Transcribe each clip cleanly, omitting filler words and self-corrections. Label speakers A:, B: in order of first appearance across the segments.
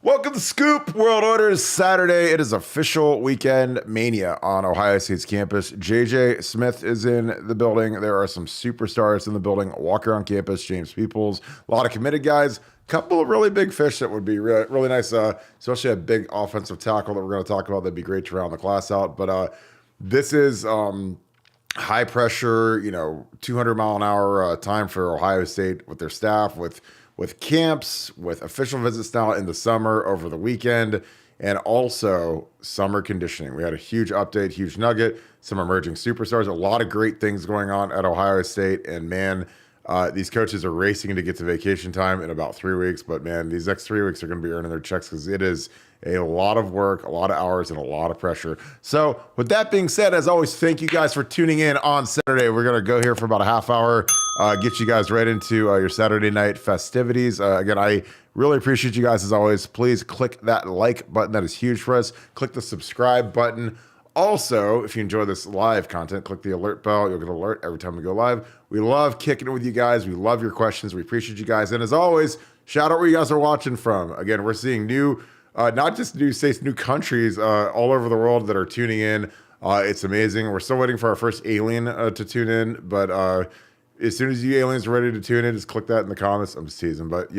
A: Welcome to Scoop World Orders Saturday. It is official weekend mania on Ohio State's campus. JJ Smith is in the building. There are some superstars in the building. Walker on campus, James Peoples, a lot of committed guys. Couple of really big fish that would be really nice, especially a big offensive tackle that we're going to talk about. That'd be great to round the class out. But this is high pressure, 200 mile an hour time for Ohio State with their staff, with camps, with official visits now in the summer over the weekend, and also summer conditioning. We had a huge update, huge nugget, some emerging superstars, a lot of great things going on at Ohio State. And man, these coaches are racing to get to vacation time in about 3 weeks. But man, these next 3 weeks are going to be earning their checks because it is a lot of work, a lot of hours, and a lot of pressure. So with that being said, as always, thank you guys for tuning in on Saturday. We're going to go here for about a half hour, get you guys right into your Saturday night festivities. Again, I really appreciate you guys as always. Please click that like button. That is huge for us. Click the subscribe button. Also, if you enjoy this live content, click the alert bell. You'll get an alert every time we go live. We love kicking it with you guys. We love your questions. We appreciate you guys. And as always, shout out where you guys are watching from. Again, we're seeing new not just new states, new countries all over the world that are tuning in. It's amazing. We're still waiting for our first alien to tune in, but as soon as you aliens are ready to tune in, just click that in the comments. I'm just teasing, but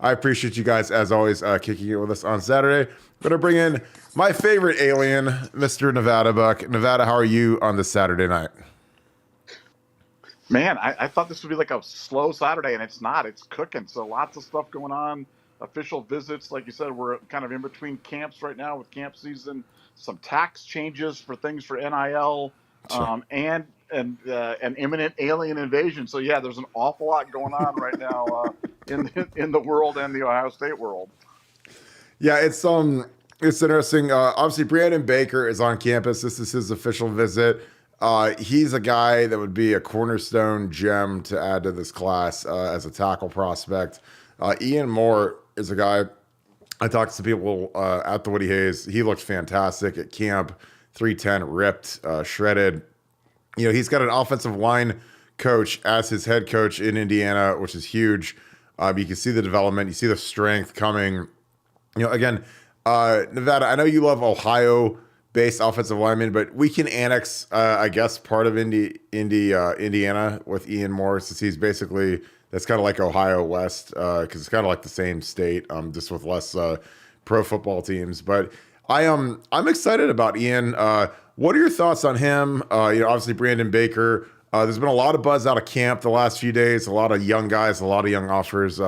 A: I appreciate you guys as always kicking it with us on Saturday. I'm gonna bring in my favorite alien, Mr. Nevada Buck. Nevada, how are you on this Saturday night?
B: Man, I thought this would be like a slow Saturday, and it's not. It's cooking. So lots of stuff going on. Official visits, like you said, we're kind of in between camps right now with camp season. Some tax changes for things for NIL, and an imminent alien invasion. So yeah, there's an awful lot going on right now in the world and the Ohio State world.
A: Yeah, it's interesting. Obviously, Brandon Baker is on campus. This is his official visit. He's a guy that would be a cornerstone gem to add to this class as a tackle prospect. Ian Moore is a guy I talked to people at the Woody Hayes. He looked fantastic at camp, 310, ripped, shredded. He's got an offensive line coach as his head coach in Indiana, which is huge. You can see the development, you see the strength coming. Again, Nevada, I know you love Ohio-based offensive linemen, but we can annex, I guess, part of Indiana with Ian Moore, since he's basically. That's kind of like Ohio West, because it's kind of like the same state, just with less pro football teams. But I'm excited about Ian. What are your thoughts on him? Obviously Brandon Baker. There's been a lot of buzz out of camp the last few days. A lot of young guys, a lot of young offers.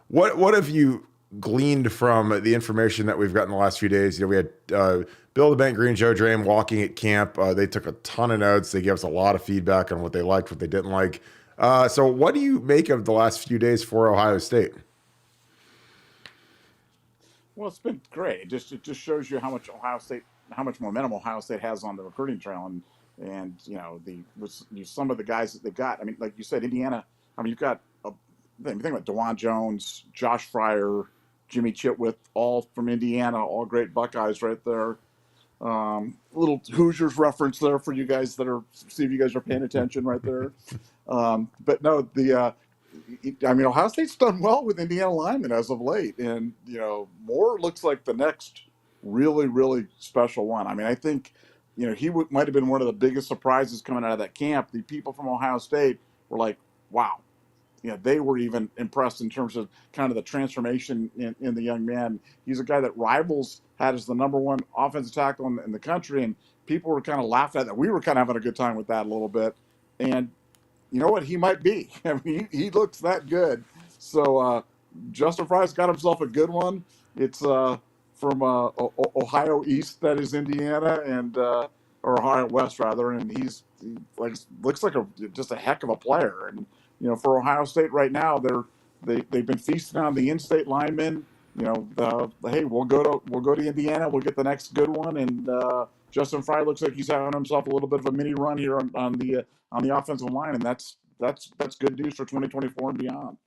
A: What have you gleaned from the information that we've gotten the last few days? We had Bill the Bank Green, Joe Drame walking at camp. They took a ton of notes. They gave us a lot of feedback on what they liked, what they didn't like. So what do you make of the last few days for Ohio State?
B: Well, it's been great. It just shows you how much momentum Ohio State has on the recruiting trail, and some of the guys that they've got. I mean, like you said, Indiana. I mean, you've got think about DeJuan Jones, Josh Fryer, Jimmy Chitwood, all from Indiana, all great Buckeyes right there. Little Hoosiers reference there for you guys see if you guys are paying attention right there. But no, Ohio State's done well with Indiana linemen as of late, and Moore looks like the next really, really special one. I mean, I think he might have been one of the biggest surprises coming out of that camp. The people from Ohio State were like, wow. They were even impressed in terms of kind of the transformation in the young man. He's a guy that Rivals had as the number one offensive tackle in the country, and people were kind of laughing at that. We were kind of having a good time with that a little bit. And you know what? He might be. I mean, he looks that good. So Justin Fry's got himself a good one. It's from Ohio East, that is Indiana, and or Ohio West rather, and he looks like just a heck of a player. And for Ohio State right now, they've been feasting on the in-state linemen. Hey, we'll go to Indiana, we'll get the next good one, and Justin Fry looks like he's having himself a little bit of a mini run here on the offensive line, and that's good news for 2024 and beyond.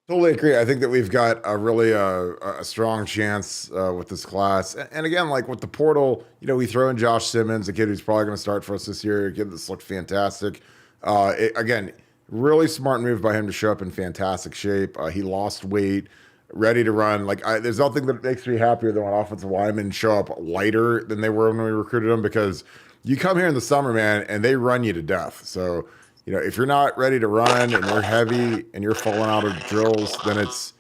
A: Totally agree. I think that we've got a really a strong chance with this class. And again, like with the portal, we throw in Josh Simmons, a kid who's probably going to start for us this year, a kid that's looked fantastic. Again, really smart move by him to show up in fantastic shape. He lost weight. ready to run. Like there's nothing that makes me happier than when offensive linemen show up lighter than they were when we recruited them, because you come here in the summer, man, and they run you to death. So, if you're not ready to run and you're heavy and you're falling out of drills, then it's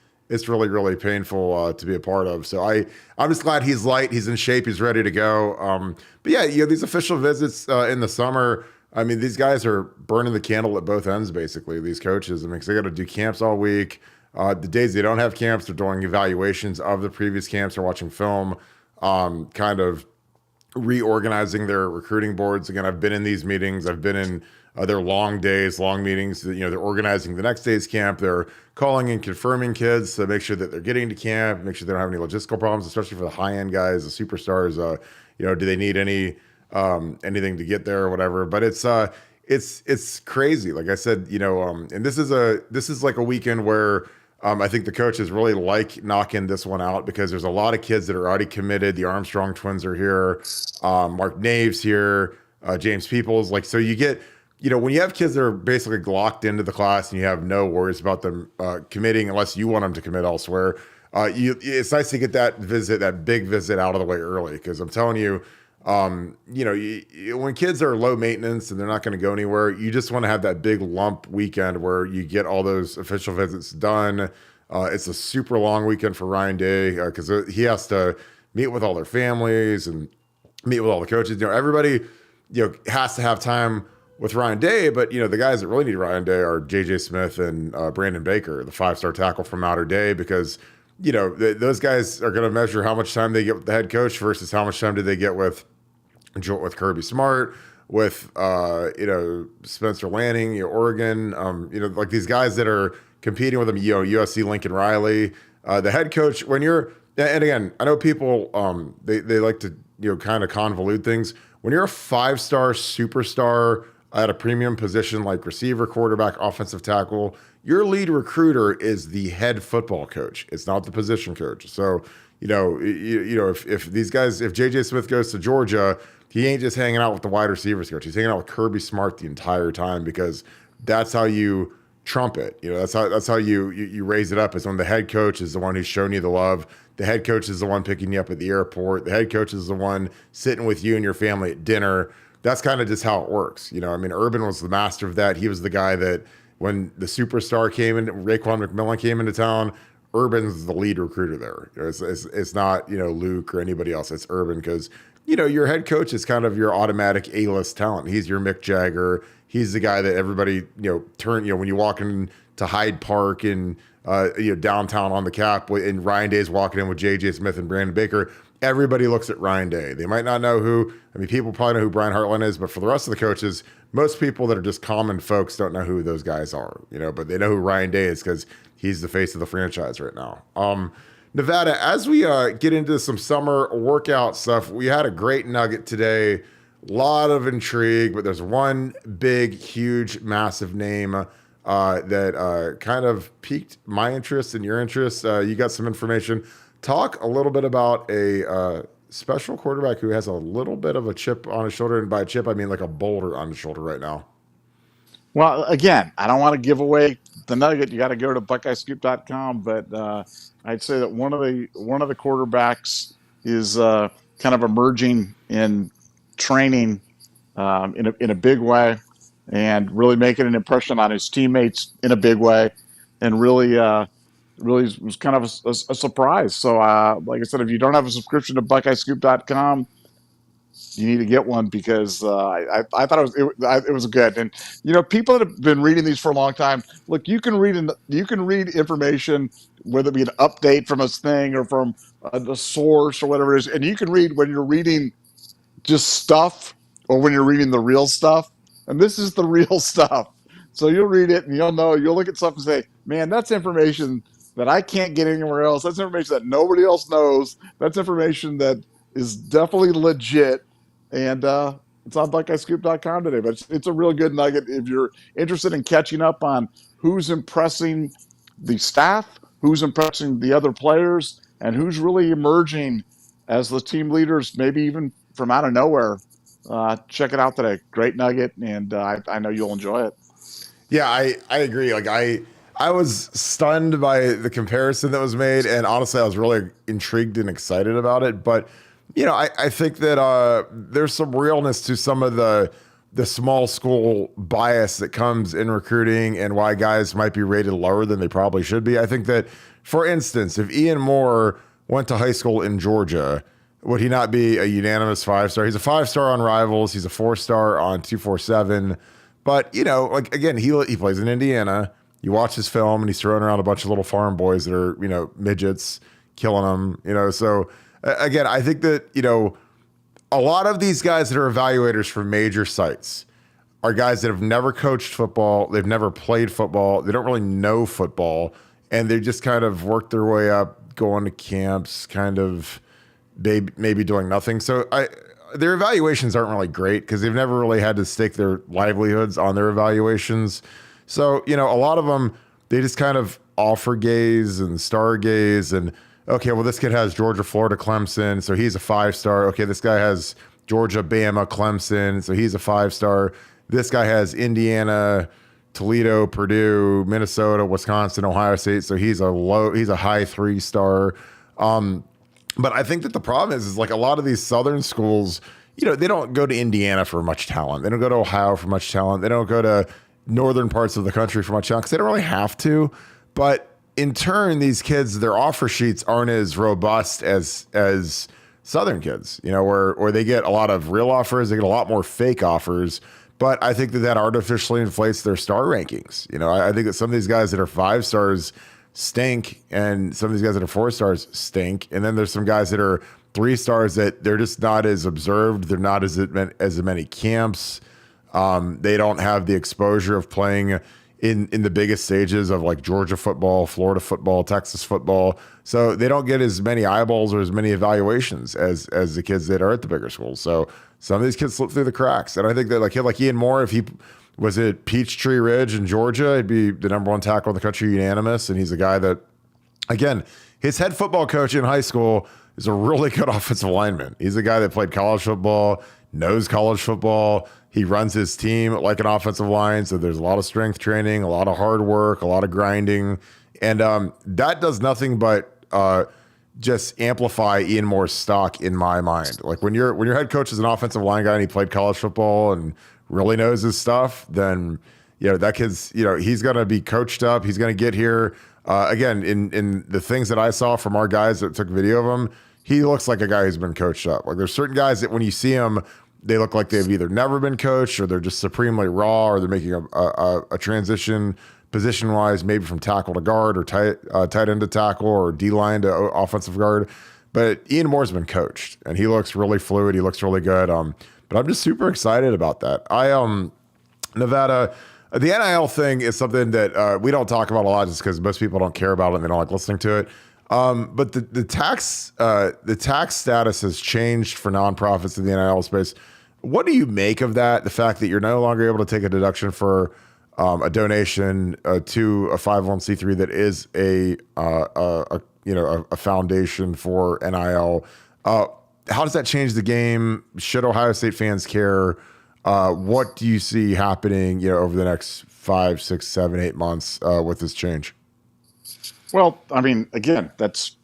A: really really painful to be a part of. So I'm just glad he's light, he's in shape, he's ready to go. But yeah, these official visits in the summer. I mean, these guys are burning the candle at both ends, basically. These coaches, I mean, 'cause they got to do camps all week. The days they don't have camps, they're doing evaluations of the previous camps, they're watching film, kind of reorganizing their recruiting boards. Again, I've been in these meetings. I've been in their long days, long meetings. They're organizing the next day's camp. They're calling and confirming kids to make sure that they're getting to camp, make sure they don't have any logistical problems, especially for the high end guys, the superstars. Do they need anything to get there or whatever? But it's crazy. Like I said, and this is like a weekend where I think the coaches really like knocking this one out, because there's a lot of kids that are already committed. The Armstrong twins are here. Mark Nave's here. James Peoples. Like, so you get, when you have kids that are basically locked into the class and you have no worries about them committing unless you want them to commit elsewhere, it's nice to get that big visit out of the way early. Because I'm telling you, when kids are low maintenance and they're not going to go anywhere, you just want to have that big lump weekend where you get all those official visits done. It's a super long weekend for Ryan Day because he has to meet with all their families and meet with all the coaches. Everybody, has to have time with Ryan Day, but the guys that really need Ryan Day are J.J. Smith and Brandon Baker, the 5-star tackle from Mater Dei, because those guys are going to measure how much time they get with the head coach versus how much time do they get with Kirby Smart, with Spencer Lanning, Oregon, like these guys that are competing with them, USC Lincoln Riley, the head coach. And again, I know people they like to kind of convolute things. When you're a 5-star superstar at a premium position like receiver, quarterback, offensive tackle, your lead recruiter is the head football coach. It's not the position coach. So, if these guys, if JJ Smith goes to Georgia, he ain't just hanging out with the wide receivers coach. He's hanging out with Kirby Smart the entire time, because that's how you trump it. That's how you raise it up, is when the head coach is the one who's shown you the love. The head coach is the one picking you up at the airport. The head coach is the one sitting with you and your family at dinner. That's kind of just how it works. Urban was the master of that. He was the guy that when the superstar came in, Raekwon McMillan came into town, Urban's the lead recruiter there. It's not, Luke or anybody else. It's Urban, because, your head coach is kind of your automatic A-list talent. He's your Mick Jagger. He's the guy that everybody, when you walk into Hyde Park and, downtown on the Cap, and Ryan Day's walking in with J.J. Smith and Brandon Baker, everybody looks at Ryan Day. They might not know who, people probably know who Brian Hartline is, but for the rest of the coaches, most people that are just common folks don't know who those guys are, but they know who Ryan Day is because he's the face of the franchise right now. Nevada, as we get into some summer workout stuff, we had a great nugget today. A lot of intrigue, but there's one big, huge, massive name that kind of piqued my interest and your interest. You got some information. Talk a little bit about a special quarterback who has a little bit of a chip on his shoulder. And by chip, I mean like a boulder on his shoulder right now.
B: Well, again, I don't want to give away the nugget. You got to go to BuckeyeScoop.com. But I'd say that one of the quarterbacks is kind of emerging in training in a big way, and really making an impression on his teammates in a big way, and really was kind of a surprise. So, like I said, if you don't have a subscription to BuckeyeScoop.com, you need to get one, because I thought it was good. And people that have been reading these for a long time, look, you can read information, whether it be an update from a thing or from a source or whatever it is, and you can read when you're reading just stuff or when you're reading the real stuff. And this is the real stuff. So you'll read it and you'll look at stuff and say, man, that's information that I can't get anywhere else. That's information that nobody else knows. That's information that is definitely legit. And it's on BuckeyeScoop.com today. But it's a real good nugget if you're interested in catching up on who's impressing the staff, who's impressing the other players, and who's really emerging as the team leaders, maybe even from out of nowhere. Check it out today. Great nugget, and I know you'll enjoy it.
A: Yeah, I agree. Like I was stunned by the comparison that was made, and honestly, I was really intrigued and excited about it. But I think that there's some realness to some of the small school bias that comes in recruiting, and why guys might be rated lower than they probably should be. I think that, for instance, if Ian Moore went to high school in Georgia, would he not be a unanimous 5-star? He's a 5-star on Rivals. He's a 4-star on 247. But like again, he plays in Indiana. You watch his film, and he's throwing around a bunch of little farm boys that are midgets, killing them. So again, I think that a lot of these guys that are evaluators for major sites are guys that have never coached football, they've never played football, they don't really know football, and they just kind of work their way up, going to camps, kind of maybe doing nothing. So their evaluations aren't really great because they've never really had to stake their livelihoods on their evaluations. So, a lot of them, they just kind of offer gaze and star gaze and, okay, well, this kid has Georgia, Florida, Clemson, so he's a 5-star. Okay, this guy has Georgia, Bama, Clemson, so he's a 5-star. This guy has Indiana, Toledo, Purdue, Minnesota, Wisconsin, Ohio State, so he's a high 3-star. But I think that the problem is like a lot of these Southern schools, they don't go to Indiana for much talent. They don't go to Ohio for much talent. They don't go to northern parts of the country for much talent because they don't really have to. But in turn, these kids, their offer sheets aren't as robust as Southern kids, where they get a lot of real offers, they get a lot more fake offers. But I think that artificially inflates their star rankings. I think that some of these guys that are 5-stars stink, and some of these guys that are 4-stars stink. And then there's some guys that are 3-stars that they're just not as observed. They're not as many camps. They don't have the exposure of playing in the biggest stages of like Georgia football, Florida football, Texas football. So they don't get as many eyeballs or as many evaluations as the kids that are at the bigger schools. So some of these kids slip through the cracks. And I think that like a kid like Ian Moore, if he was at Peachtree Ridge in Georgia, he'd be the number 1 tackle in the country unanimous. And he's a guy that, again, his head football coach in high school is a really good offensive lineman. He's a guy that played college football, knows college football. He runs his team like an offensive line. So there's a lot of strength training, a lot of hard work, a lot of grinding. And that does nothing but just amplify Ian Moore's stock in my mind. Like when your head coach is an offensive line guy and he played college football and really knows his stuff, then that kid's he's gonna be coached up. He's gonna get here. Again, in the things that I saw from our guys that took video of him, he looks like a guy who's been coached up. Like there's certain guys that when you see them, they look like they've either never been coached or they're just supremely raw, or they're making a transition position wise, maybe from tackle to guard or tight end to tackle or D line to offensive guard. But Ian Moore's been coached and he looks really fluid. He looks really good. But I'm just super excited about that. Nevada, the NIL thing is something that we don't talk about a lot just because most people don't care about it and they don't like listening to it. But the tax status has changed for nonprofits in the NIL space. What do you make of that? The fact that you're no longer able to take a deduction for a donation to a 501c3 that is a foundation for NIL. How does that change the game? Should Ohio State fans care? What do you see happening, over the next 5, 6, 7, 8 months with this change?
B: Well, I mean, again, that's,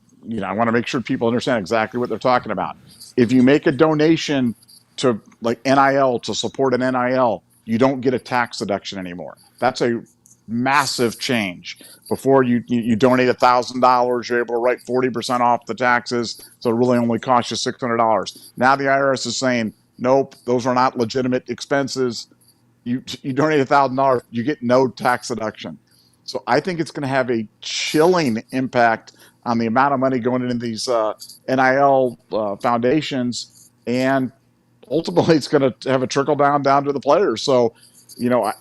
B: I want to make sure people understand exactly what they're talking about. If you make a donation to like NIL to support an NIL, you don't get a tax deduction anymore. That's a massive change. Before you donate $1,000, you're able to write 40% off the taxes, so it really only costs you $600. Now the IRS is saying, nope, those are not legitimate expenses. You donate $1,000, you get no tax deduction. So I think it's going to have a chilling impact on the amount of money going into these NIL foundations, and ultimately it's going to have a trickle down to the players. So,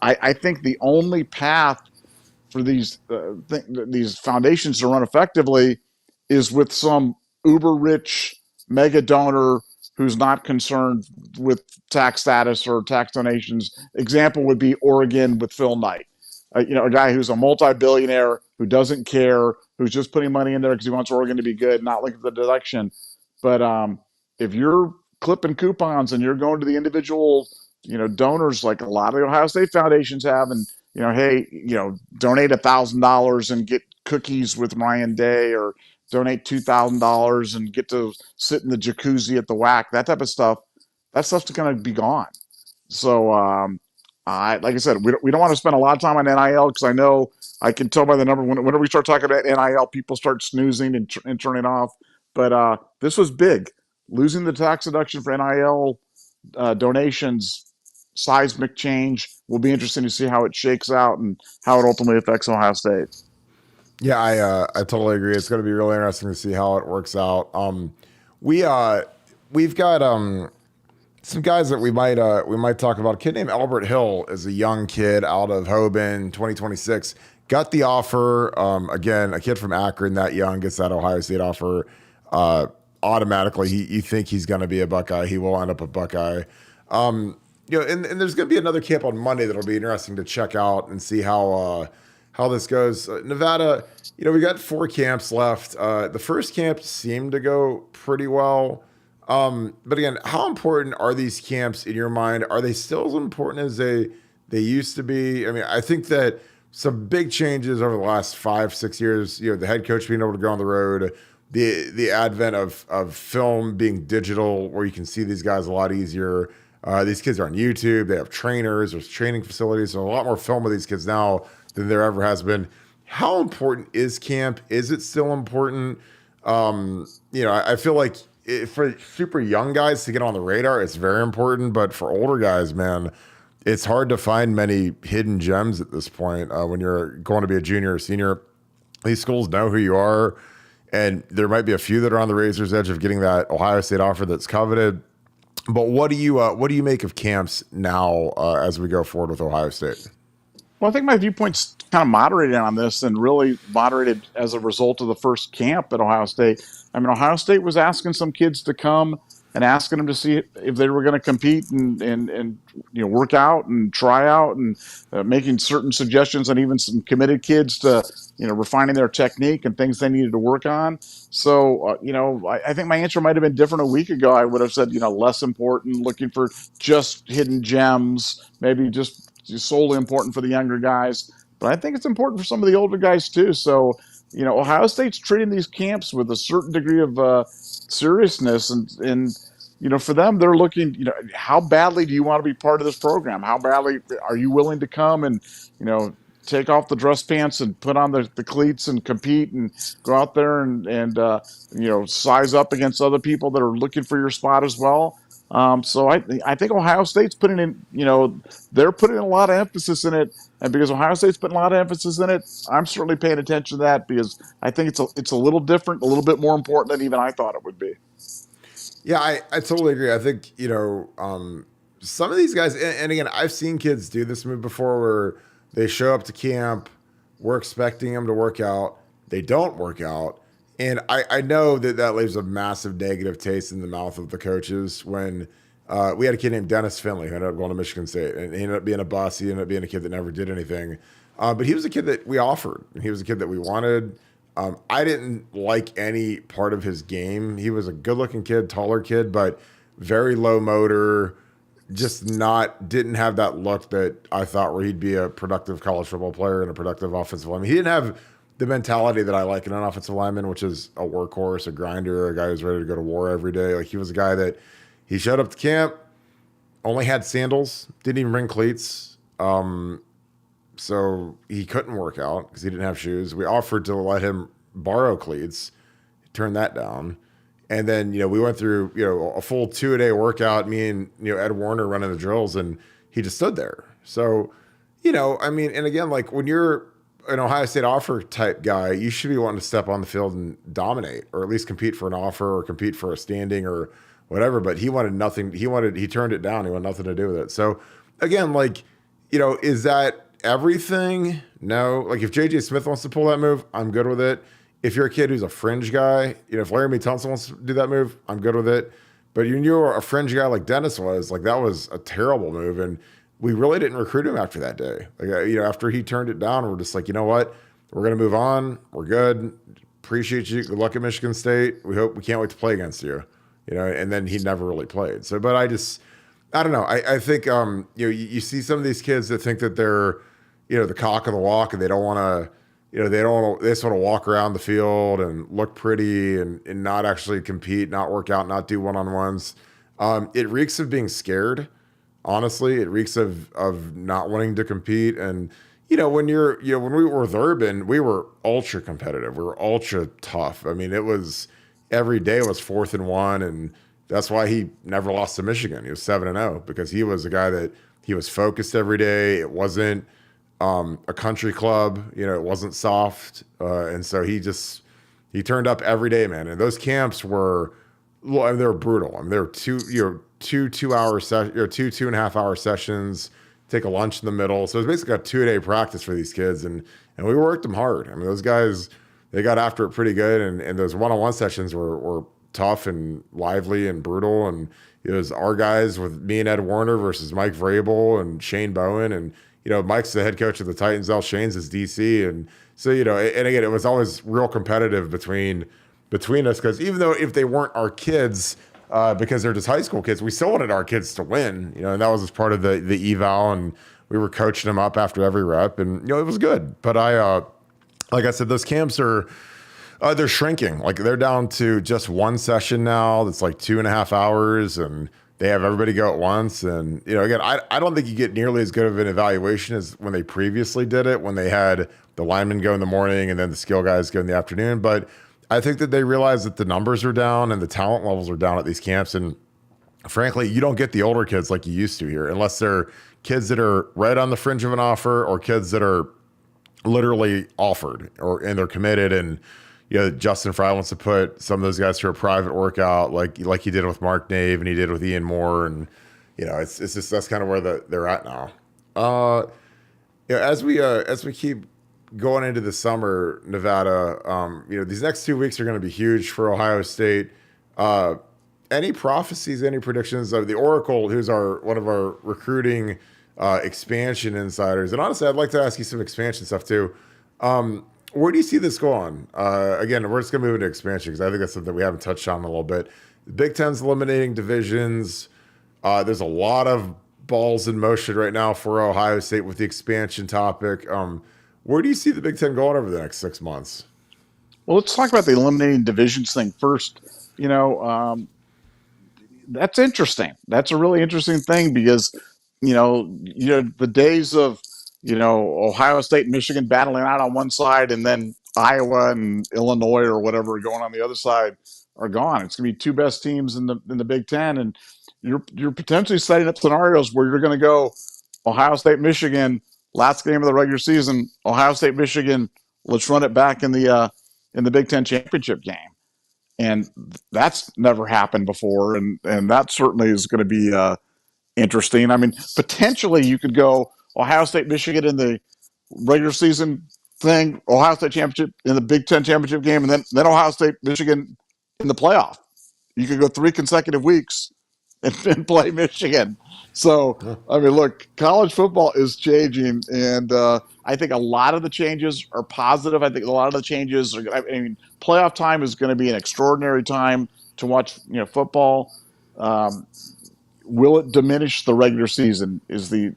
B: I think the only path for these foundations to run effectively is with some uber rich mega donor who's not concerned with tax status or tax donations. Example would be Oregon with Phil Knight, a guy who's a multi-billionaire who doesn't care, who's just putting money in there because he wants Oregon to be good, not looking for the deduction. But if you're clipping coupons and you're going to the individual, donors like a lot of the Ohio State foundations have, and hey, donate $1,000 and get cookies with Ryan Day, or donate $2,000 and get to sit in the jacuzzi at the WAC, that type of stuff. That stuff's going to be gone. So, like I said, we don't want to spend a lot of time on NIL, because I know I can tell by the number whenever we start talking about NIL, people start snoozing and turning off. But this was big. Losing the tax deduction for NIL donations, seismic change. Will be interesting to see how it shakes out and how it ultimately affects Ohio State.
A: Yeah, I totally agree. It's going to be really interesting to see how it works out. We've got some guys that we might talk about. A kid named Albert Hill is a young kid out of Hoban, 2026. Got the offer. Again, a kid from Akron, that young, gets that Ohio State offer. Automatically, you think he's going to be a Buckeye. He will end up a Buckeye. And there's going to be another camp on Monday that'll be interesting to check out and see how this goes. Nevada, we got 4 camps left. The first camp seemed to go pretty well. But again, how important are these camps in your mind? Are they still as important as they used to be? I mean, I think that some big changes over the last 5-6 years, the head coach being able to go on the road, the advent of film being digital, where you can see these guys a lot easier. These kids are on YouTube. They have trainers. There's training facilities. So a lot more film of these kids now than there ever has been. How important is camp? Is it still important? I feel like for super young guys to get on the radar, it's very important. But for older guys, man, it's hard to find many hidden gems at this point. When you're going to be a junior or senior, these schools know who you are. And there might be a few that are on the razor's edge of getting that Ohio State offer that's coveted. But what do you make of camps now as we go forward with Ohio State?
B: Well, I think my viewpoint's kind of moderated on this, and really moderated as a result of the first camp at Ohio State. I mean, Ohio State was asking some kids to come and asking them to see if they were going to compete and work out and try out, and making certain suggestions, and even some committed kids to refining their technique and things they needed to work on. So I think my answer might have been different a week ago. I would have said less important, looking for just hidden gems, maybe just solely important for the younger guys. But I think it's important for some of the older guys too. So Ohio State's treating these camps with a certain degree of seriousness, and for them, they're looking, how badly do you want to be part of this program? How badly are you willing to come and, take off the dress pants and put on the cleats and compete and go out there and size up against other people that are looking for your spot as well. So I think Ohio State's putting in, they're putting a lot of emphasis in it. And because Ohio State's putting a lot of emphasis in it, I'm certainly paying attention to that, because I think it's a little different, a little bit more important than even I thought it would be.
A: Yeah, I totally agree. I think, some of these guys, and again, I've seen kids do this move before, where they show up to camp, we're expecting them to work out, they don't work out. And I know that leaves a massive negative taste in the mouth of the coaches. When we had a kid named Dennis Finley who ended up going to Michigan State, and he ended up being a bust. He ended up being a kid that never did anything. But he was a kid that we offered, and he was a kid that we wanted. I didn't like any part of his game. He was a good-looking kid, taller kid, but very low motor, didn't have that look that I thought where he'd be a productive college football player and a productive offensive lineman. He didn't have the mentality that I like in an offensive lineman, which is a workhorse, a grinder, a guy who's ready to go to war every day. Like, he was a guy that he showed up to camp, only had sandals, didn't even bring cleats. So he couldn't work out because he didn't have shoes. We offered to let him borrow cleats. He turned that down. And then, we went through, a full 2-a-day workout, me and, Ed Warner running the drills, and he just stood there. So, and again, like, when you're an Ohio State offer type guy, you should be wanting to step on the field and dominate, or at least compete for an offer or compete for a standing or whatever. But he wanted nothing. He turned it down. He wanted nothing to do with it. So again, like, is that everything? No. Like, if JJ Smith wants to pull that move, I'm good with it. If you're a kid who's a fringe guy, if Laramie Tunsil wants to do that move, I'm good with it. But when you're a fringe guy like Dennis was, like, that was a terrible move. And we really didn't recruit him after that day. Like, after he turned it down, we're just like, you know what? We're going to move on. We're good. Appreciate you. Good luck at Michigan State. We can't wait to play against you. And then he never really played. So, but I don't know. I think, you see some of these kids that think that they're, the cock of the walk, and they don't want to, they just want to walk around the field and look pretty and not actually compete, not work out, not do one-on-ones. It reeks of being scared. Honestly, it reeks of not wanting to compete. And when when we were with Urban, we were ultra competitive. We were ultra tough. I mean, it was every day was 4th and 1, and that's why he never lost to Michigan. He was 7-0 because he was a guy that he was focused every day. It wasn't a country club, it wasn't soft, and so he turned up every day, man. And those camps were, well, I mean, they were brutal. I mean, they were 2 2 hour sessions, 2.5 hour sessions. Take a lunch in the middle, so it was basically a 2-day practice for these kids, and we worked them hard. I mean, those guys, they got after it pretty good, and those one-on-one sessions were tough and lively and brutal. And it was our guys with me and Ed Warner versus Mike Vrabel and Shane Bowen, and Mike's the head coach of the Titans. Al Shane's his DC, and so and again, it was always real competitive between us, because even though if they weren't our kids, because they're just high school kids, we still wanted our kids to win, and that was just part of the eval, and we were coaching them up after every rep, and it was good. But like I said, those camps are they're shrinking. Like, they're down to just one session now. That's like 2.5 hours, and they have everybody go at once. And again, I don't think you get nearly as good of an evaluation as when they previously did it, when they had the linemen go in the morning and then the skill guys go in the afternoon. But I think that they realized that the numbers are down and the talent levels are down at these camps. And frankly, you don't get the older kids like you used to here, unless they're kids that are right on the fringe of an offer, or kids that are literally offered, and they're committed. And Justin Fry wants to put some of those guys through a private workout, like he did with Mark Nave and he did with Ian Moore. And it's just, that's kind of where they're at now. As we keep going into the summer, Nevada, these next 2 weeks are going to be huge for Ohio State. Any prophecies, any predictions of the Oracle, who's one of our recruiting expansion insiders? And honestly, I'd like to ask you some expansion stuff too. Where do you see this going? Again, we're just going to move into expansion because I think that's something we haven't touched on a little bit. The Big Ten's eliminating divisions. There's a lot of balls in motion right now for Ohio State with the expansion topic. Where do you see the Big Ten going over the next 6 months?
B: Well, let's talk about the eliminating divisions thing first. That's interesting. That's a really interesting thing because, the days of, Ohio State and Michigan battling out on one side and then Iowa and Illinois or whatever going on the other side are gone. It's going to be two best teams in the Big Ten, and you're potentially setting up scenarios where you're going to go Ohio State, Michigan, last game of the regular season, Ohio State, Michigan. Let's run it back in the Big Ten championship game. And that's never happened before, and that certainly is going to be interesting. I mean, potentially you could go Ohio State, Michigan in the regular season thing, Ohio State championship in the Big Ten championship game, and then Ohio State, Michigan in the playoff. You could go 3 consecutive weeks and play Michigan. So, I mean, look, college football is changing, and I think a lot of the changes are positive. I think a lot of the changes are. I mean, playoff time is going to be an extraordinary time to watch, football. Will it diminish the regular season? Is the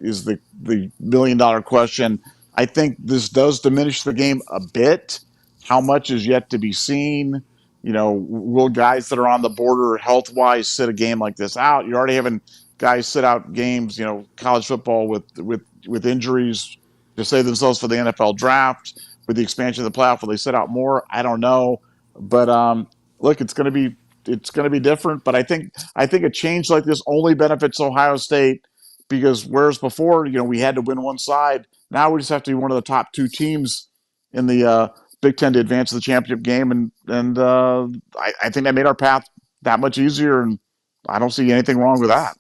B: $1 million question. I think this does diminish the game a bit. How much is yet to be seen. Will guys that are on the border health-wise sit a game like this out? You're already having guys sit out games, college football with injuries to save themselves for the NFL draft. With the expansion of the playoff, will they sit out more? I don't know, but look, it's going to be different. But I think a change like this only benefits Ohio State because whereas before, we had to win one side, now we just have to be one of the top 2 teams in the Big Ten to advance to the championship game, and I think that made our path that much easier, and I don't see anything wrong with that.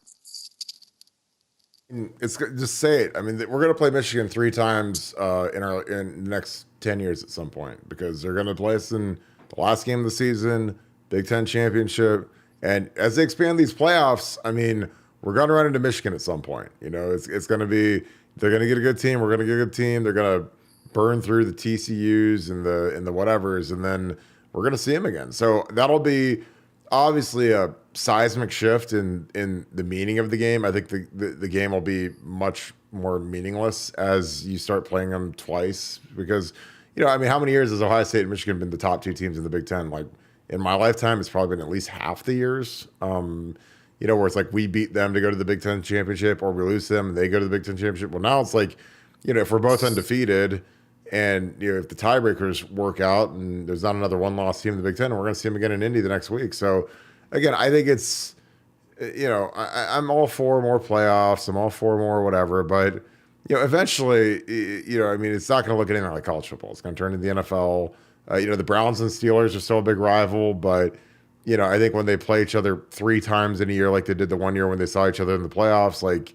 A: It's just say it. I mean, we're going to play Michigan 3 times in the next 10 years at some point because they're going to play us in the last game of the season, Big Ten championship, and as they expand these playoffs, I mean, we're going to run into Michigan at some point. It's going to be they're going to get a good team. We're going to get a good team. They're going to burn through the TCUs and the whatevers, and then we're going to see them again. So that'll be obviously a seismic shift in the meaning of the game. I think the game will be much more meaningless as you start playing them twice because, I mean, how many years has Ohio State and Michigan been the top two teams in the Big Ten? Like in my lifetime, it's probably been at least half the years. Where it's like we beat them to go to the Big Ten championship or we lose them and they go to the Big Ten championship. Well, now it's like, if we're both undefeated and if the tiebreakers work out and there's not another one-loss team in the Big Ten, we're going to see them again in Indy the next week. So again, I think it's, I'm all for more playoffs. I'm all for more whatever, but eventually, I mean, it's not going to look anything like college football. It's going to turn into the NFL. The Browns and Steelers are still a big rival, but I think when they play each other 3 times in a year, like they did the one year when they saw each other in the playoffs, like,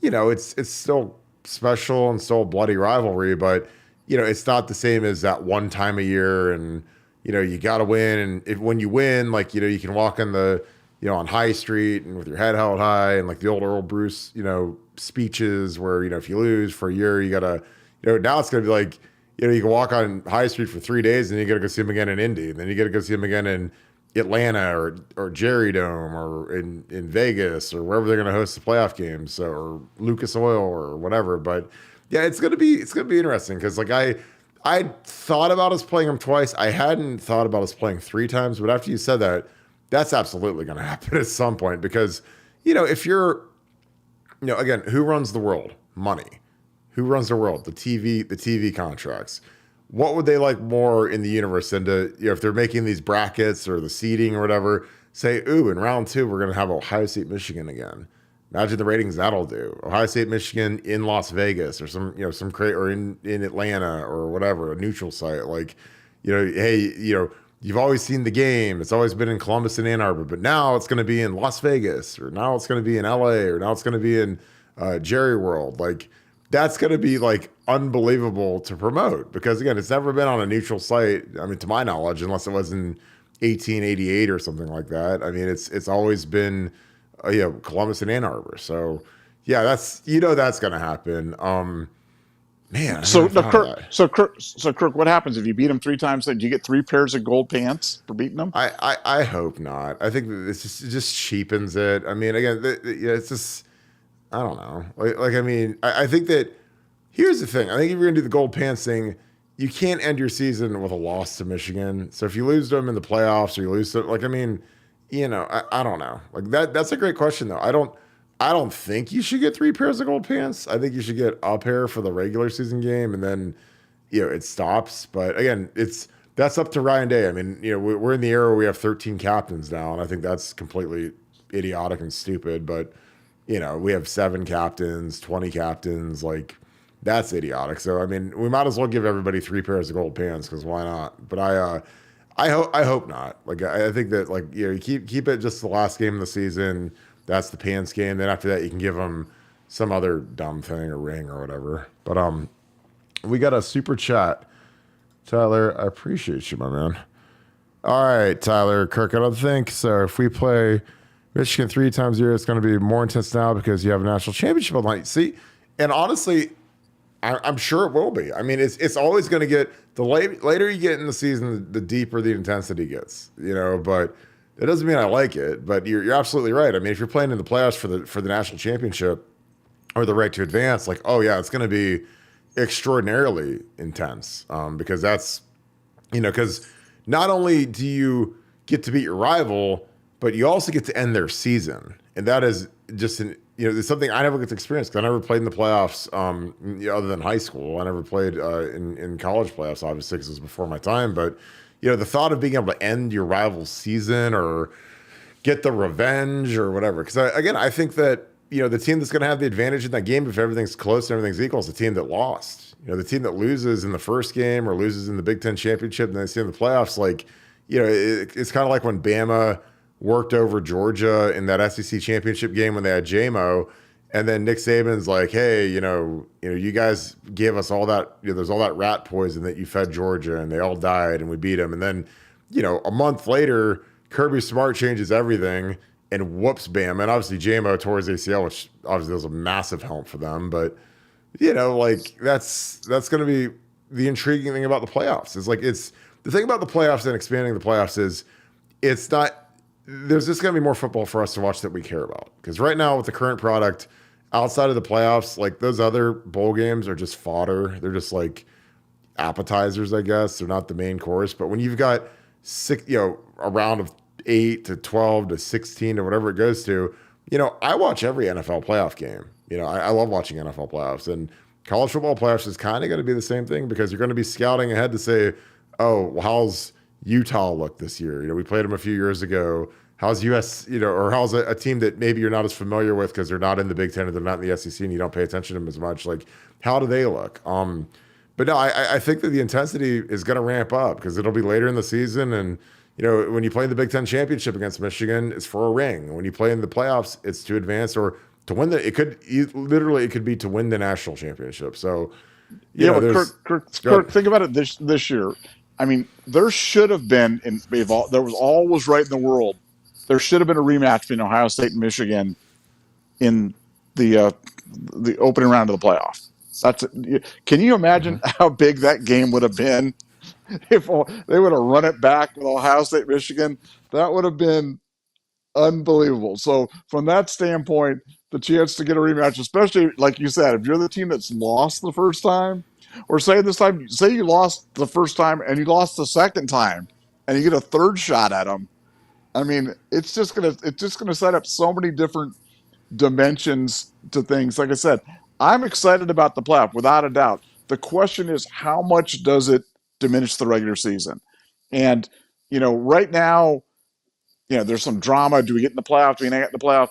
A: it's still special and still a bloody rivalry, but it's not the same as that one time a year, and you got to win, and when you win, like you can walk on the on High Street and with your head held high, and like the old Earl Bruce speeches where if you lose for a year, you gotta now it's gonna be like you can walk on High Street for 3 days and you gotta go see him again in Indy, and then you gotta go see him again in Atlanta or Jerry Dome or in Vegas or wherever they're gonna host the playoff games, or Lucas Oil or whatever, but. Yeah, it's gonna be interesting because like I thought about us playing them twice. I hadn't thought about us playing 3 times, but after you said that, that's absolutely gonna happen at some point because if you're again, who runs the world? Money. Who runs the world? The TV contracts. What would they like more in the universe than to if they're making these brackets or the seeding or whatever? Say, ooh, in round 2 we're gonna have Ohio State, Michigan again. Imagine the ratings that'll do. Ohio State, Michigan in Las Vegas or or in Atlanta or whatever, a neutral site. Like, hey, you've always seen the game. It's always been in Columbus and Ann Arbor, but now it's going to be in Las Vegas, or now it's going to be in LA, or now it's going to be in Jerry World. Like, that's going to be like unbelievable to promote because again, it's never been on a neutral site. I mean, to my knowledge, unless it was in 1888 or something like that. I mean, it's always been. Columbus and Ann Arbor. So, yeah, that's that's gonna happen. Man.
B: Kirk, what happens if you beat them 3 times? Do you get 3 pairs of gold pants for beating them?
A: I hope not. I think that it just cheapens it. I mean, again, it's just I don't know. Like I mean, I think that here's the thing. I think if you're gonna do the gold pants thing, you can't end your season with a loss to Michigan. So if you lose them in the playoffs or you lose them, like I mean. I don't know. Like that's a great question though. I don't think you should get 3 pairs of gold pants. I think you should get a pair for the regular season game and then, it stops. But again, that's up to Ryan Day. I mean, we're in the era where we have 13 captains now, and I think that's completely idiotic and stupid. But, we have 7 captains, 20 captains, like that's idiotic. So, I mean, we might as well give everybody 3 pairs of gold pants because why not? But I hope not. Like I think that like you keep it just the last game of the season. That's the pants game. Then after that, you can give them some other dumb thing or ring or whatever. But we got a super chat, Tyler. I appreciate you, my man. All right, Tyler Kirk. I don't think so. If we play Michigan 3 times a year, it's going to be more intense now because you have a national championship on the line. See, and honestly. I'm sure it will be. I mean, it's always going to get the later you get in the season, the deeper the intensity gets. But that doesn't mean I like it. But you're absolutely right. I mean, if you're playing in the playoffs for the national championship or the right to advance, like it's going to be extraordinarily intense because that's because not only do you get to beat your rival, but you also get to end their season, and that is just it's something I never get to experience because I never played in the playoffs other than high school. I never played in college playoffs, obviously, because it was before my time. But, the thought of being able to end your rival's season or get the revenge or whatever. Because, I think that, the team that's going to have the advantage in that game, if everything's close and everything's equal, is the team that lost. The team that loses in the first game or loses in the Big Ten championship and then see in the playoffs, like, it's kind of like when Bama worked over Georgia in that SEC championship game when they had JMO, and then Nick Saban's like, hey, you guys gave us all that, there's all that rat poison that you fed Georgia, and they all died, and we beat them. And then, a month later, Kirby Smart changes everything and whoops Bama. And obviously JMO tore his ACL, which obviously was a massive help for them. But, like that's going to be the intriguing thing about the playoffs. Is like the thing about the playoffs and expanding the playoffs is it's not there's just going to be more football for us to watch that we care about. Because right now, with the current product, outside of the playoffs, like those other bowl games are just fodder. They're just like appetizers, I guess. They're not the main course. But when you've got six, a round of 8 to 12 to 16 or whatever it goes to, I watch every NFL playoff game. I love watching NFL playoffs, and college football playoffs is kind of going to be the same thing because you're going to be scouting ahead to say, oh, well, how's Utah look this year? We played them a few years ago. How's US, or how's a team that maybe you're not as familiar with because they're not in the Big Ten or they're not in the SEC and you don't pay attention to them as much. Like, how do they look? But no, I think that the intensity is going to ramp up because it'll be later in the season. And, when you play in the Big Ten championship against Michigan, it's for a ring. When you play in the playoffs, it's to advance or to win it could be to win the national championship. So,
B: but Kirk, think about it this year. I mean, there should have been, and there was always right in the world. There should have been a rematch between Ohio State and Michigan in the opening round of the playoff. Can you imagine how big that game would have been if they would have run it back with Ohio State, Michigan? That would have been unbelievable. So from that standpoint, the chance to get a rematch, especially like you said, if you're the team that's lost the first time, or say you lost the first time and you lost the second time, and you get a third shot at them. I mean, it's just gonna set up so many different dimensions to things. Like I said, I'm excited about the playoff without a doubt. The question is, how much does it diminish the regular season? And right now, there's some drama. Do we get in the playoff? Do we not get in the playoff?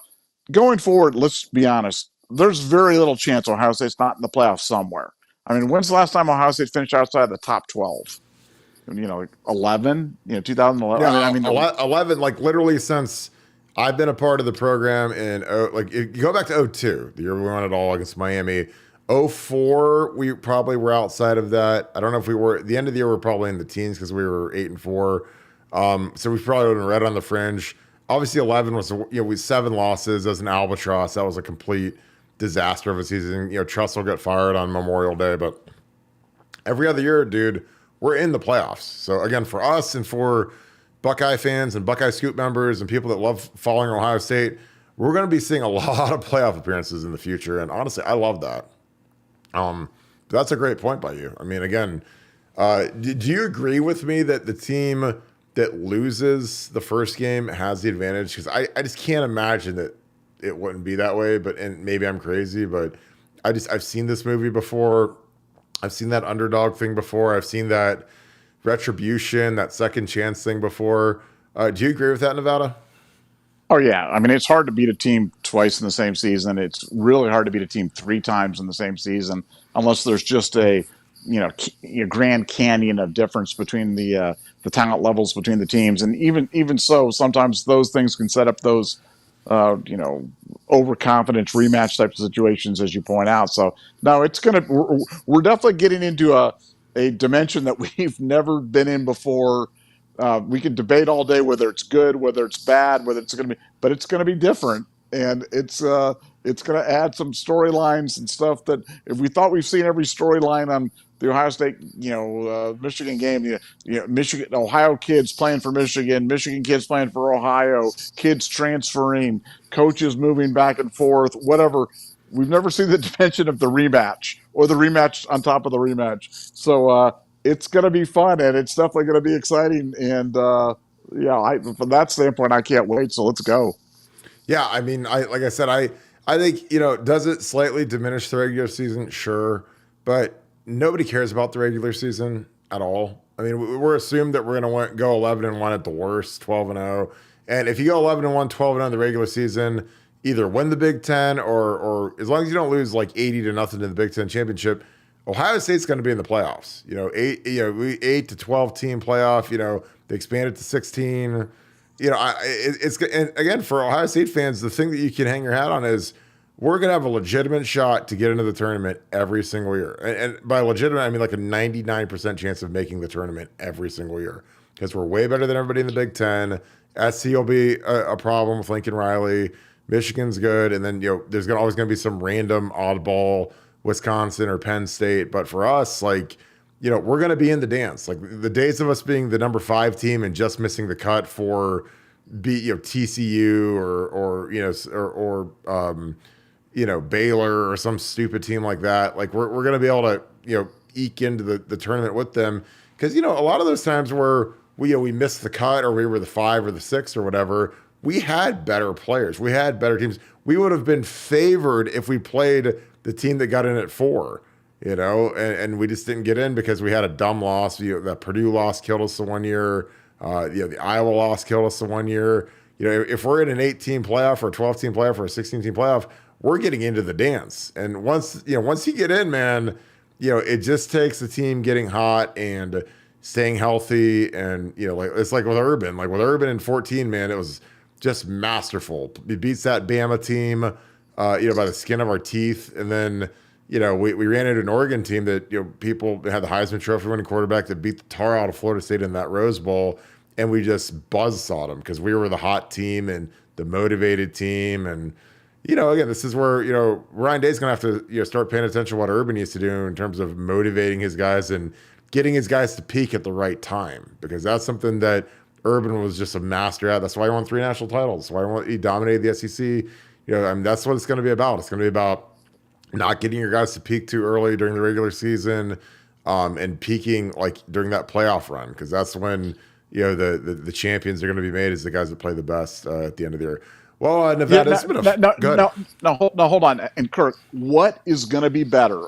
B: Going forward, let's be honest. There's very little chance Ohio State's not in the playoff somewhere. I mean, when's the last time Ohio State finished outside the top 12? 11, 2011.
A: Yeah,
B: I mean,
A: 11, like literally since I've been a part of the program you go back to 2002, the year we won it all against Miami. 2004, we probably were outside of that. I don't know if we were at the end of the year, we're probably in the teens because we were 8-4. So we probably would have been right on the fringe. Obviously, 11 was, with 7 losses as an albatross. That was a complete disaster of a season. Trussell got fired on Memorial Day, but every other year, dude, we're in the playoffs. So again, for us and for Buckeye fans and Buckeye Scoop members and people that love following Ohio State, we're going to be seeing a lot of playoff appearances in the future. And honestly, I love that. That's a great point by you. I mean, again, do you agree with me that the team that loses the first game has the advantage? Because I just can't imagine that it wouldn't be that way. And maybe I'm crazy, but I've seen this movie before. I've seen that underdog thing before. I've seen that retribution, that second chance thing before. Do you agree with that, Nevada?
B: Oh yeah, I mean, it's hard to beat a team twice in the same season. It's really hard to beat a team 3 times in the same season, unless there's just a Grand Canyon of difference between the talent levels between the teams. And even so, sometimes those things can set up those overconfidence rematch types of situations, as you point out. So no, we're definitely getting into a dimension that we've never been in before. We can debate all day whether it's good, whether it's bad, but it's going to be different, and it's going to add some storylines and stuff that if we thought we've seen every storyline on the Ohio State, Michigan game, Michigan, Ohio kids playing for Michigan, Michigan kids playing for Ohio, kids transferring, coaches moving back and forth, whatever. We've never seen the dimension of the rematch or the rematch on top of the rematch. So it's going to be fun, and it's definitely going to be exciting. And from that standpoint, I can't wait. So let's go.
A: Yeah, I mean, like I said, I think does it slightly diminish the regular season? Sure, but nobody cares about the regular season at all. I mean, we're assumed that we're going to go 11-1 at the worst, 12-0, and if you go 11-1, 12-0 in the regular season, either win the Big Ten or as long as you don't lose like 80-0 in the Big Ten championship, Ohio State's going to be in the playoffs. 8 to 12 team playoff. They expanded to 16. And again, for Ohio State fans, the thing that you can hang your hat on is we're going to have a legitimate shot to get into the tournament every single year. And by legitimate, I mean like a 99% chance of making the tournament every single year because we're way better than everybody in the Big Ten. SC will be a problem with Lincoln Riley. Michigan's good. And then, there's always going to be some random oddball Wisconsin or Penn State. But for us, we're going to be in the dance. Like the days of us being the number 5 team and just missing the cut for, beat TCU or Baylor or some stupid team like that. Like we're gonna be able to eke into the tournament with them because a lot of those times where we missed the cut or we were the 5 or the 6 or whatever, we had better players, we had better teams. We would have been favored if we played the team that got in at 4. And we just didn't get in because we had a dumb loss. The Purdue loss killed us the one year. The Iowa loss killed us the one year. If we're in an 8-team playoff or a 12-team playoff or a 16-team playoff, we're getting into the dance. And once you get in, man, it just takes the team getting hot and staying healthy. And it's like with Urban. Like with Urban in 14, man, it was just masterful. He beats that Bama team, by the skin of our teeth, and then. We ran into an Oregon team that, people had the Heisman Trophy winning quarterback that beat the tar out of Florida State in that Rose Bowl. And we just buzzsawed them because we were the hot team and the motivated team. And, again, this is where, Ryan Day's going to have to, start paying attention to what Urban used to do in terms of motivating his guys and getting his guys to peak at the right time, because that's something that Urban was just a master at. That's why he won 3 national titles. That's why he dominated the SEC. That's what it's going to be about. It's going to be about not getting your guys to peak too early during the regular season, and peaking like during that playoff run, because that's when the champions are going to be made, is the guys that play the best at the end of the year. Well, Nevada,
B: hold on. And Kirk, what is going to be better?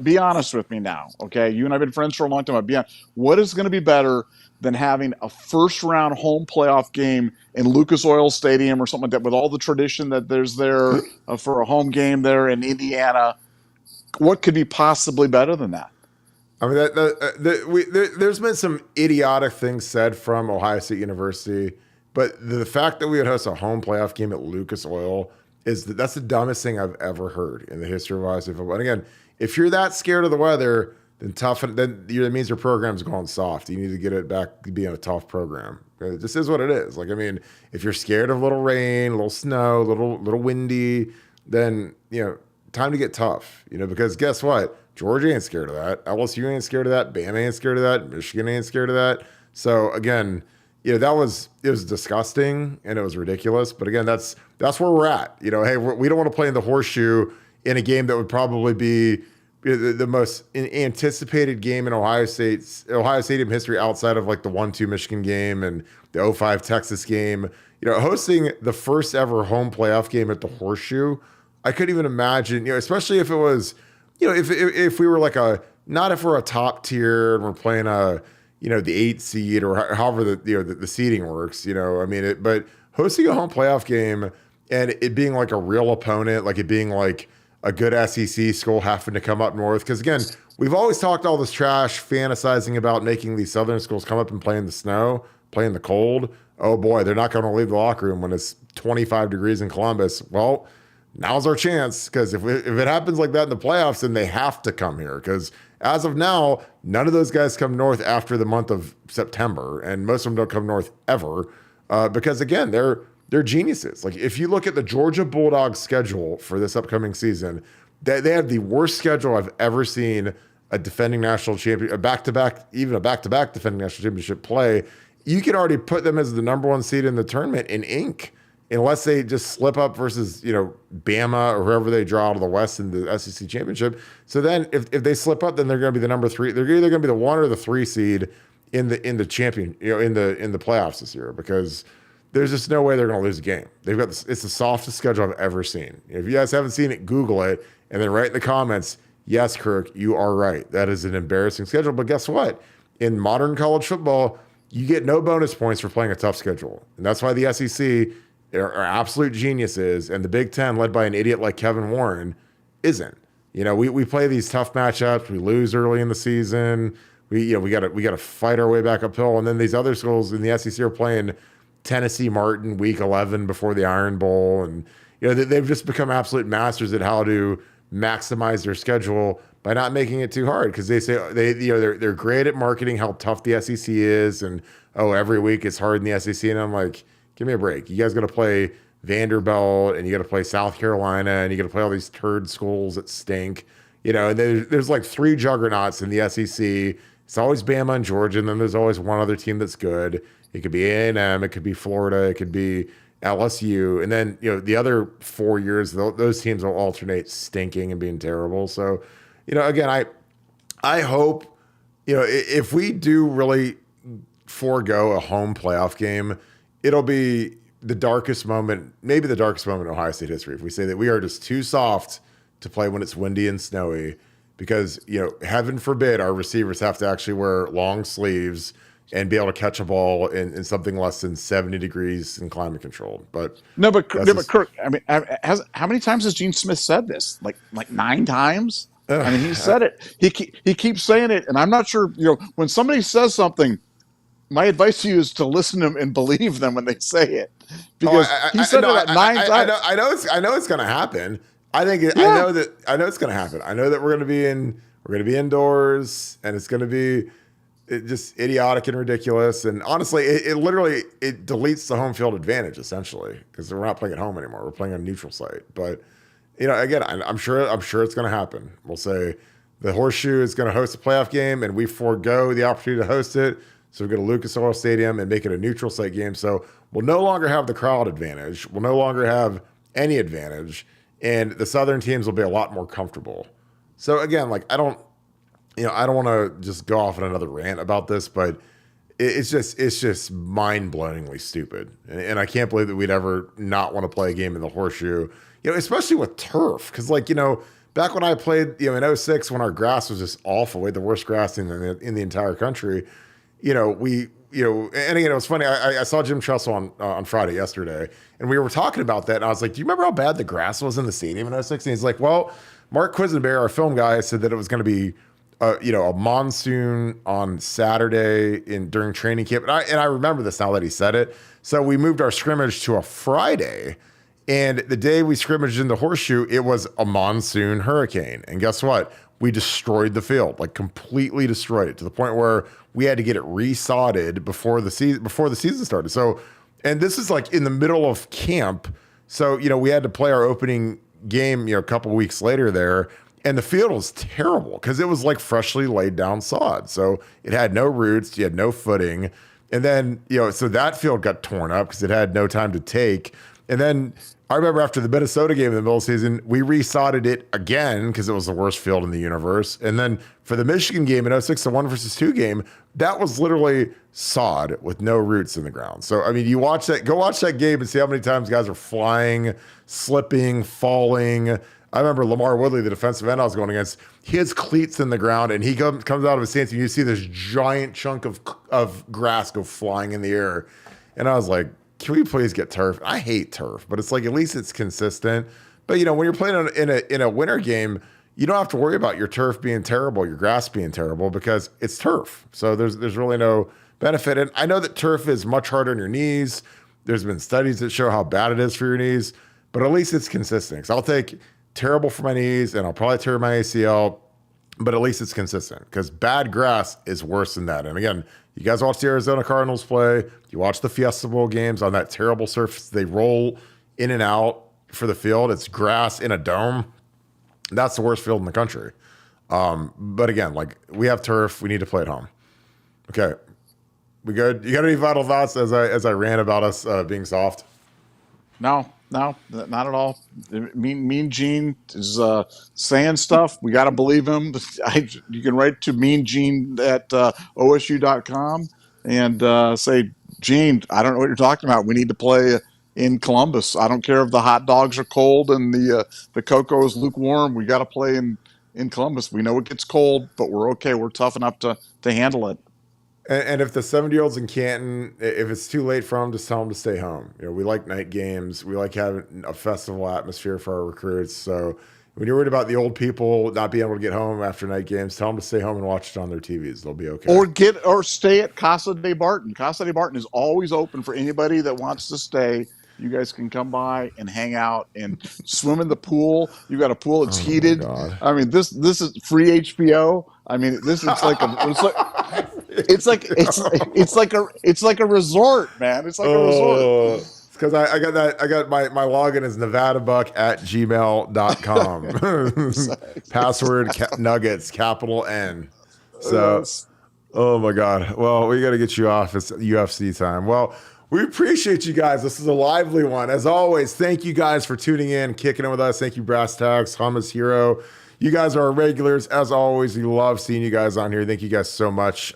B: Be honest with me now, okay? You and I've been friends for a long time. What is going to be better than having a first-round home playoff game in Lucas Oil Stadium or something like that, with all the tradition that there's there for a home game there in Indiana? What could be possibly better than that?
A: I mean, there's been some idiotic things said from Ohio State University, but the fact that we would host a home playoff game at Lucas Oil that's the dumbest thing I've ever heard in the history of Ohio State football. And again, if you're that scared of the weather, then that means your program's going soft. You need to get it back to being a tough program. It just is what it is. Like, I mean, if you're scared of a little rain, a little snow, little windy, then, time to get tough, because guess what? Georgia ain't scared of that. LSU ain't scared of that. Bama ain't scared of that. Michigan ain't scared of that. So again, it was disgusting and it was ridiculous. But again, that's where we're at. Hey, we don't want to play in the horseshoe in a game that would probably be the most anticipated game in Ohio Stadium history, outside of like the 1-2 Michigan game and the 0-5 Texas game. Hosting the first ever home playoff game at the Horseshoe, I couldn't even imagine. Especially if it was, if we were like not if we're a top tier and we're playing the 8 seed or however the seeding works. But hosting a home playoff game and it being like a real opponent, like it being like a good SEC school having to come up north. Because again, we've always talked all this trash, fantasizing about making these southern schools come up and play in the snow, play in the cold. Oh boy, they're not going to leave the locker room when it's 25 degrees in Columbus. Well, now's our chance, because if it happens like that in the playoffs, then they have to come here. Because as of now, none of those guys come north after the month of September, and most of them don't come north ever, because again, they're geniuses. Like if you look at the Georgia Bulldogs schedule for this upcoming season, they have the worst schedule I've ever seen a defending national champion, a back-to-back defending national championship play. You can already put them as the number 1 seed in the tournament in ink, unless they just slip up versus, Bama or whoever they draw out of the West in the SEC championship. So then if they slip up, then they're going to be the number 3. They're either going to be the 1 or the 3 seed in the champion, in the playoffs this year, because there's just no way they're going to lose a game. It's the softest schedule I've ever seen. If you guys haven't seen it, Google it and then write in the comments, yes, Kirk, you are right. That is an embarrassing schedule. But guess what? In modern college football, you get no bonus points for playing a tough schedule. And that's why the SEC are absolute geniuses, and the Big Ten, led by an idiot like Kevin Warren, isn't. We play these tough matchups. We lose early in the season. We got to fight our way back uphill. And then these other schools in the SEC are playing Tennessee Martin week 11 before the Iron Bowl, and they've just become absolute masters at how to maximize their schedule by not making it too hard, because they say they're great at marketing how tough the SEC is, and every week it's hard in the SEC, and I'm like, give me a break. You guys got to play Vanderbilt, and you got to play South Carolina, and you got to play all these turd schools that stink, and there's like 3 juggernauts in the SEC, It's always Bama and Georgia, and then there's always one other team that's good. It could be A&M, it could be Florida, it could be LSU, and then the other 4 years, those teams will alternate stinking and being terrible. So, again, I hope if we do really forego a home playoff game, it'll be the darkest moment, maybe the darkest moment in Ohio State history. If we say that we are just too soft to play when it's windy and snowy, because heaven forbid our receivers have to actually wear long sleeves and be able to catch a ball in something less than 70 degrees and climate controlled. But
B: but Kirk, I mean, how many times has Gene Smith said this? Like 9 times. I mean, he said it. He keeps saying it, and I'm not sure. When somebody says something, my advice to you is to listen to them and believe them when they say it, because he said it 9 times.
A: I know it's going to happen. I know it's going to happen. I know that we're going to be indoors, and it's going to be just idiotic and ridiculous. And honestly, it literally deletes the home field advantage essentially, because we're not playing at home anymore. We're playing on a neutral site. But again, I'm sure it's going to happen. We'll say the Horseshoe is going to host a playoff game, and we forego the opportunity to host it. So we go to Lucas Oil Stadium and make it a neutral site game. So we'll no longer have the crowd advantage. We'll no longer have any advantage, and the Southern teams will be a lot more comfortable. So again, like I don't want to just go off on another rant about this, but it's just mind-blowingly stupid, and I can't believe that we'd ever not want to play a game in the Horseshoe, especially with turf, because back when I played, in 06, when our grass was just awful, we had the worst grass in the entire country. And again, it was funny. I saw Jim Tressel on Friday yesterday, and we were talking about that. And I was like, "Do you remember how bad the grass was in the stadium in 06?" And he's like, "Well, Mark Quisenberry, our film guy, said that it was going to be, a monsoon on Saturday during training camp." And I remember this now that he said it. So we moved our scrimmage to a Friday, and the day we scrimmaged in the Horseshoe, it was a monsoon hurricane. And guess what? We destroyed the field, like completely destroyed it, to the point where we had to get it resodded before the season started. So, and this is like in the middle of camp. So, we had to play our opening game, a couple weeks later there, and the field was terrible because it was like freshly laid down sod. So it had no roots, you had no footing. And then, so that field got torn up because it had no time to take. And then I remember after the Minnesota game in the middle of the season, we resodded it again because it was the worst field in the universe. And then for the Michigan game in 06, the 1-2 game, that was literally sod with no roots in the ground. So, I mean, go watch that game and see how many times guys are flying, slipping, falling. I remember Lamar Woodley, the defensive end I was going against, he has cleats in the ground, and he comes out of his stance, and you see this giant chunk of grass go flying in the air. And I was like, can we please get turf? I hate turf, but it's like at least it's consistent. But when you're playing in a winter game, you don't have to worry about your turf being terrible, your grass being terrible, because it's turf. So there's really no benefit. And I know that turf is much harder on your knees. There's been studies that show how bad it is for your knees, but at least it's consistent. So I'll take terrible for my knees, and I'll probably tear my ACL, but at least it's consistent, because bad grass is worse than that. And again, you guys watch the Arizona Cardinals play, you watch the Fiesta Bowl games on that terrible surface. They roll in and out for the field. It's grass in a dome. That's the worst field in the country. But again, like, we have turf. We need to play at home. Okay. We good? You got any final thoughts as I ran about us being soft?
B: No, not at all. Mean Gene is saying stuff. We got to believe him. You can write to Mean Gene at OSU.com and say, Gene, I don't know what you're talking about. We need to play in Columbus. I don't care if the hot dogs are cold and the cocoa is lukewarm. We got to play in Columbus. We know it gets cold, but we're okay. We're tough enough to handle it.
A: And if the 70-year-old's in Canton, if it's too late for them, just tell them to stay home. We like night games. We like having a festival atmosphere for our recruits. So when you're worried about the old people not being able to get home after night games, tell them to stay home and watch it on their TVs. They'll be okay.
B: Or stay at Casa de Barton. Casa de Barton is always open for anybody that wants to stay. You guys can come by and hang out and swim in the pool. You got a pool that's heated. I mean, this is free HBO. I mean, it's like a resort, man. It's like a resort.
A: It's because I got my login is nevadabuck@gmail.com. Password nuggets, capital N. So Oh my God. Well, we got to get you off. It's UFC time. Well, we appreciate you guys. This is a lively one. As always, thank you guys for tuning in, kicking it with us. Thank you, Brass Tags, Hummus Hero. You guys are our regulars. As always, we love seeing you guys on here. Thank you guys so much.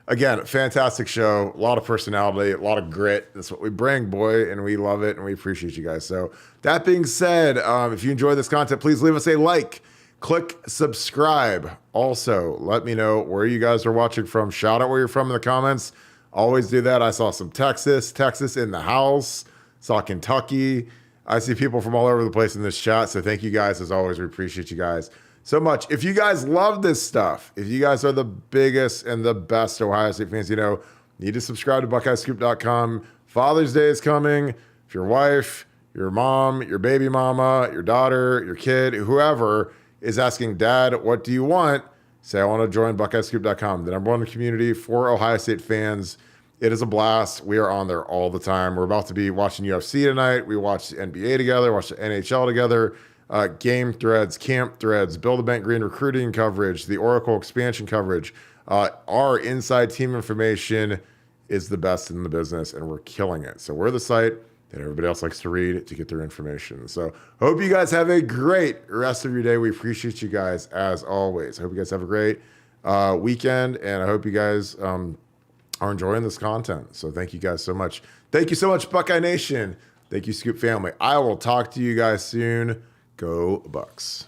A: Again, fantastic show. A lot of personality, a lot of grit. That's what we bring, boy, and we love it, and we appreciate you guys. So that being said, if you enjoy this content, please leave us a like. Click subscribe. Also, let me know where you guys are watching from. Shout out where you're from in the comments. Always do that. I saw some Texas in the house. Saw Kentucky. I see people from all over the place in this chat. So thank you guys. As always, we appreciate you guys so much. If you guys love this stuff, if you guys are the biggest and the best Ohio State fans, you need to subscribe to BuckeyesCoop.com. Father's Day is coming. If your wife, your mom, your baby mama, your daughter, your kid, whoever is asking, Dad, what do you want? Say, I want to join BuckeyesCoop.com, the number one community for Ohio State fans. It is a blast. We are on there all the time. We're about to be watching UFC tonight. We watch the NBA together, watch the NHL together, game threads, camp threads, Build a Bank Green recruiting coverage, the Oracle expansion coverage. Our inside team information is the best in the business, and we're killing it. So we're the site that everybody else likes to read to get their information. So hope you guys have a great rest of your day. We appreciate you guys as always. I hope you guys have a great weekend, and I hope you guys are enjoying this content. So thank you guys so much. Thank you so much, Buckeye Nation. Thank you, Scoop family. I will talk to you guys soon. Go Bucks.